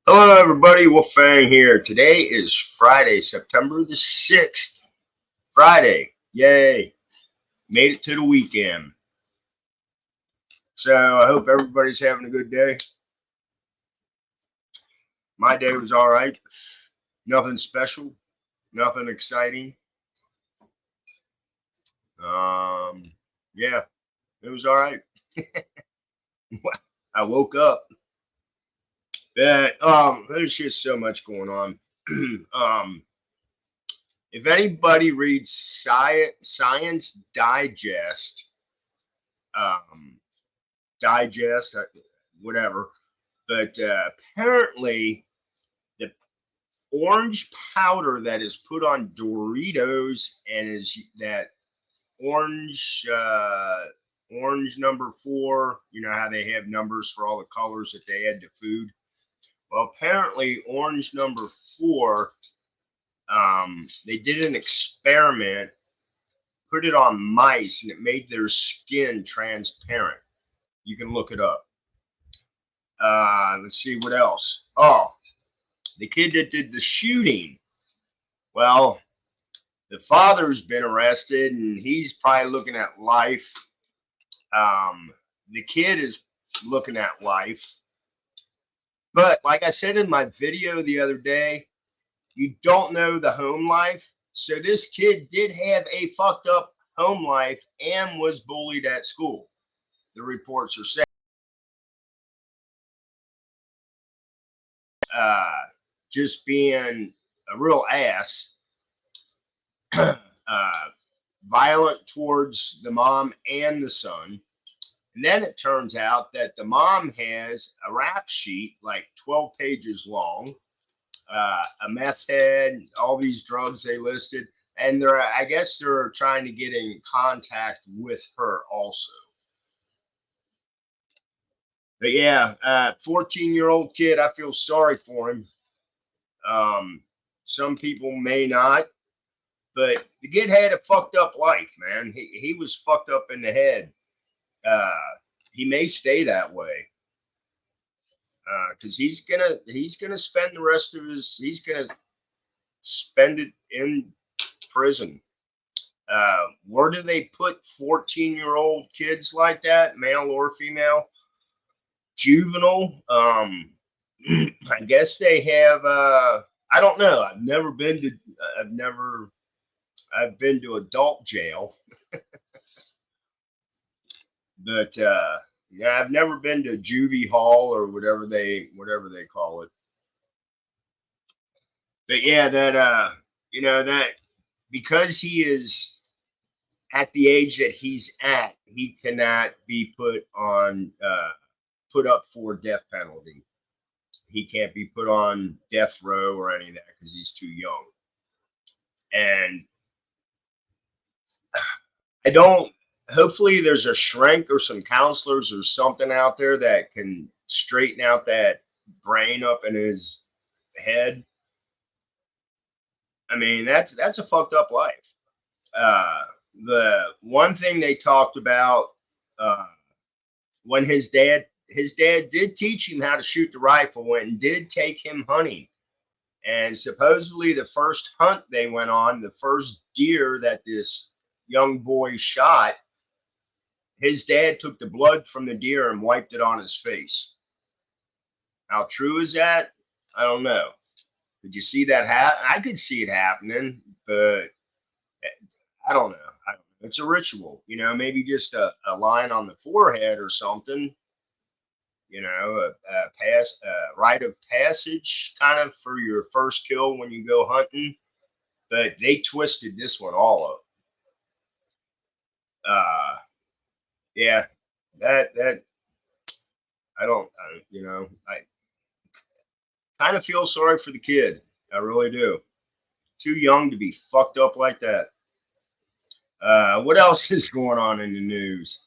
Hello, everybody. Wolfang here. Today is Friday, September the 6th. Friday. Yay. Made it to the weekend. So I hope everybody's having a good day. My day was all right. Nothing special. Nothing exciting. Yeah, it was all right. I woke up. But there's just so much going on. um, if anybody reads Science um, Digest, whatever. But apparently, the orange powder that is put on Doritos and is that orange orange number 4. You know how they have numbers for all the colors that they add to food. Well, apparently, orange number 4. They did an experiment, put it on mice, and it made their skin transparent. You can look it up. Let's see what else. Oh, the kid that did the shooting. Well, the father's been arrested and he's probably looking at life. The kid is looking at life. But like I said in my video the other day, you don't know the home life. So this kid did have a fucked up home life and was bullied at school. The reports are saying. Uh, just being a real ass. uh, Violent towards the mom and the son. And then it turns out that the mom has a rap sheet like 12 pages long, a meth head, all these drugs they listed. And I guess they're trying to get in contact with her also. But yeah, 14-year-old kid, I feel sorry for him. Some people may not, but the kid had a fucked up life, man. He was fucked up in the head. Uh, he may stay that way because he's gonna spend the rest of his he's gonna spend it in prison. Where do they put 14-year-old kids like that, male or female? Juvenile. I guess they have. I don't know. I've never been to. I've never. I've been to adult jail, but yeah, I've never been to juvie hall or whatever they call it. But yeah, that that because he is at the age that he's at, he cannot be put up for death penalty. He can't be put on death row or any of that because he's too young. And I don't. Hopefully, there's a shrink or some counselors or something out there that can straighten out that brain up in his head. I mean, that's a fucked up life. Uh, the one thing they talked about uh, when his dad did teach him how to shoot the rifle and did take him hunting. And supposedly, the first hunt they went on, the first deer that this young boy shot, his dad took the blood from the deer and wiped it on his face. How true is that? I don't know. Did you see that happen? I could see it happening, but I don't know. It's a ritual, maybe just a line on the forehead or something, a rite of passage kind of for your first kill when you go hunting. But they twisted this one all up. Uh, yeah, that I don't, I kind of feel sorry for the kid. I really do. Too young to be fucked up like that. What else is going on in the news?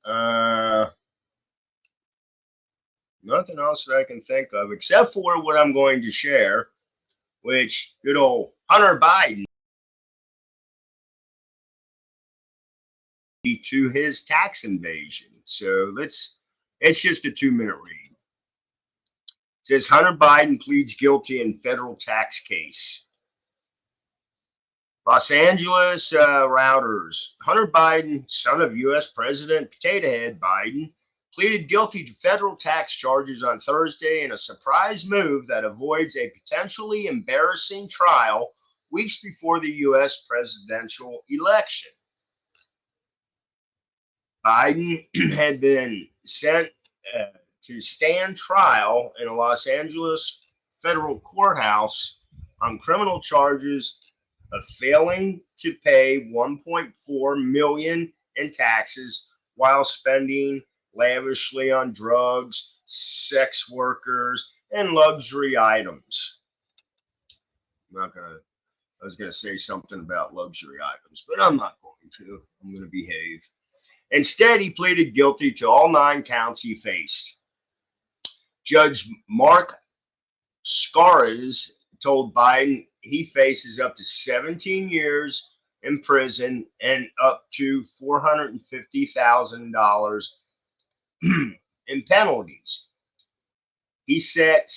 Uh, Nothing else that I can think of except for what I'm going to share, which good old Hunter Biden to his tax invasion. So it's just a 2-minute read. says Hunter Biden pleads guilty in federal tax case. Los Angeles routers. Hunter Biden, son of U.S. President Potato Head Biden, pleaded guilty to federal tax charges on Thursday in a surprise move that avoids a potentially embarrassing trial weeks before the U.S. presidential election. Biden had been sent to stand trial in a Los Angeles federal courthouse on criminal charges of failing to pay $1.4 million in taxes while spending lavishly on drugs, sex workers, and luxury items. I was gonna say something about luxury items, but I'm not going to. I'm gonna behave. Instead, he pleaded guilty to all 9 counts he faced. Judge Mark Scaris told Biden he faces up to 17 years in prison and up to $450,000 in penalties. He set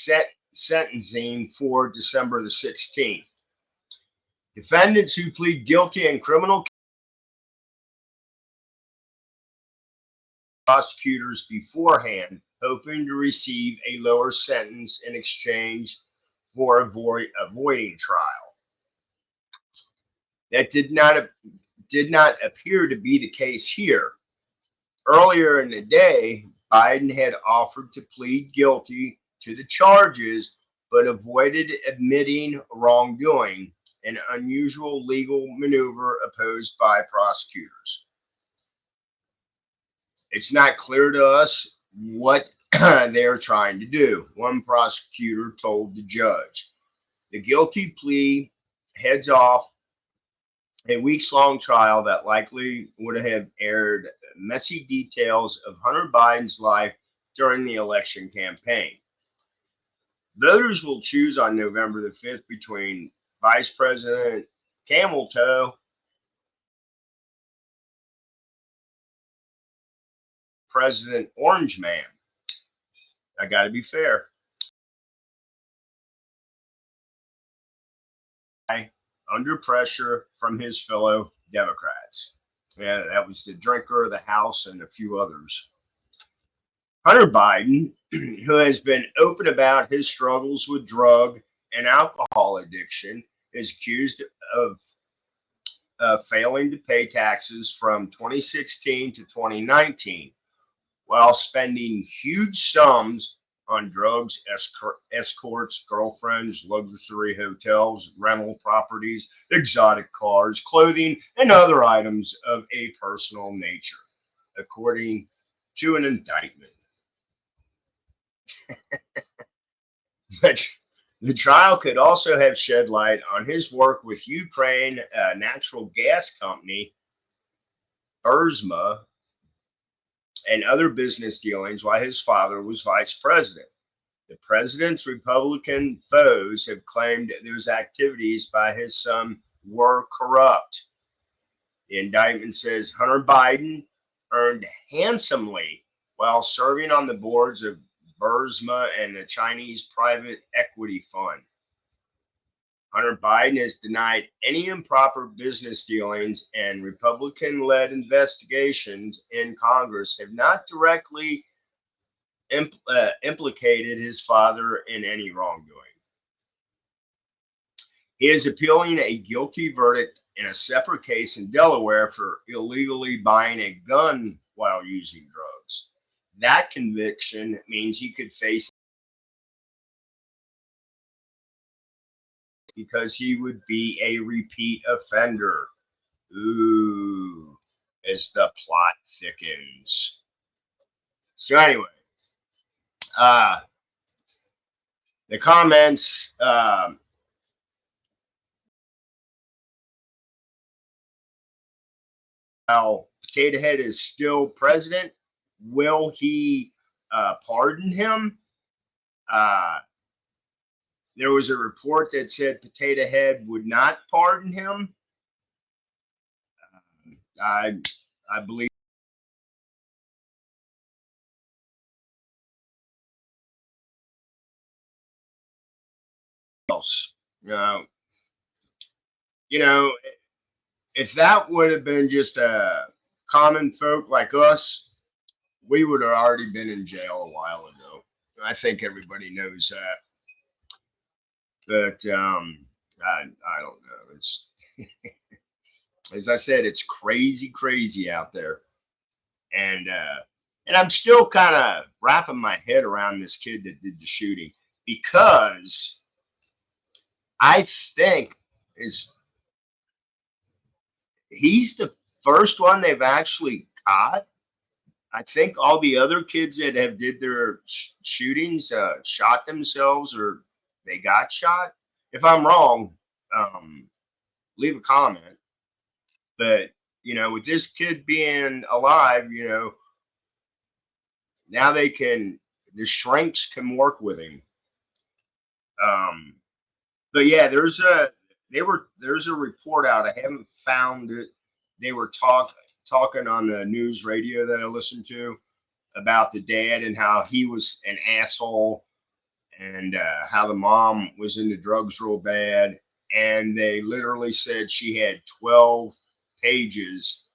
sentencing for December the 16th. Defendants who plead guilty in criminal prosecutors beforehand, hoping to receive a lower sentence in exchange for avoiding trial. That did not appear to be the case here. Earlier in the day, Biden had offered to plead guilty to the charges, but avoided admitting wrongdoing, an unusual legal maneuver opposed by prosecutors. It's not clear to us what they're trying to do, one prosecutor told the judge. The guilty plea heads off a weeks-long trial that likely would have aired messy details of Hunter Biden's life during the election campaign. Voters will choose on November the 5th between Vice President Camel Toe, President Orange Man. I got to be fair. Under pressure from his fellow Democrats. Yeah, that was the drinker of the House and a few others. Hunter Biden, who has been open about his struggles with drug and alcohol addiction, is accused of failing to pay taxes from 2016 to 2019 while spending huge sums on drugs, escorts, girlfriends, luxury hotels, rental properties, exotic cars, clothing, and other items of a personal nature, according to an indictment. The trial could also have shed light on his work with Ukraine natural gas company Burisma and other business dealings while his father was vice president. The president's Republican foes have claimed those activities by his son were corrupt. The indictment says Hunter Biden earned handsomely while serving on the boards of Burisma and the Chinese private equity fund. Hunter Biden has denied any improper business dealings, and Republican-led investigations in Congress have not directly implicated his father in any wrongdoing. He is appealing a guilty verdict in a separate case in Delaware for illegally buying a gun while using drugs. That conviction means he could face because he would be a repeat offender. Ooh, as the plot thickens. So anyway, the comments. While Potato Head is still president, will he pardon him? There was a report that said Potato Head would not pardon him. I believe else. You know, if that would have been just a common folk like us, we would have already been in jail a while ago. I think everybody knows that. But I don't know. It's as I said, it's crazy, crazy out there, and I'm still kind of wrapping my head around this kid that did the shooting because I think is he's the first one they've actually caught. I think all the other kids that have did their shootings shot themselves or they got shot. If I'm wrong, um, leave a comment. But with this kid being alive, now the shrinks can work with him. Um, but yeah, there's a report out. I haven't found it. They were talking on the news radio that I listened to about the dad and how he was an asshole and how the mom was into drugs real bad. And they literally said she had 12 pages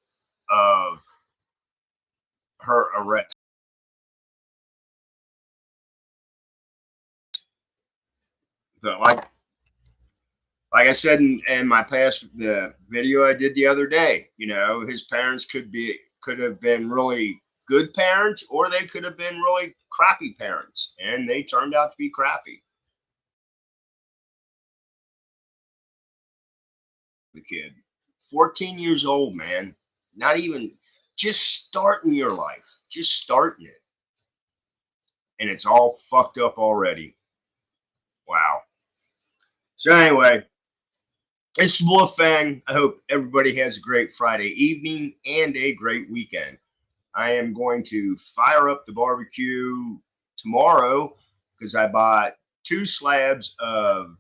of her arrest. So like I said in my past the video I did the other day, his parents could have been really good parents or they could have been really crappy parents, and they turned out to be crappy. The kid, 14 years old, man, not even just starting your life, just starting it, and it's all fucked up already. Wow. So anyway, it's Wolfang. I hope everybody has a great Friday evening and a great weekend. I am going to fire up the barbecue tomorrow because I bought 2 slabs of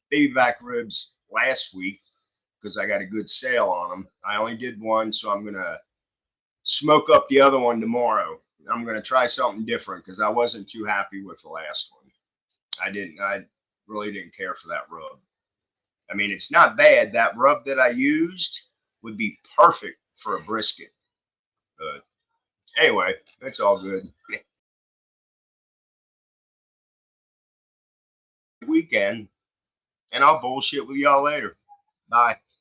baby back ribs last week because I got a good sale on them. I only did one, so I'm going to smoke up the other one tomorrow. I'm going to try something different because I wasn't too happy with the last one. I really didn't care for that rub. I mean, it's not bad. That rub that I used would be perfect for a brisket. But anyway, it's all good. Weekend, and I'll bullshit with y'all later. Bye.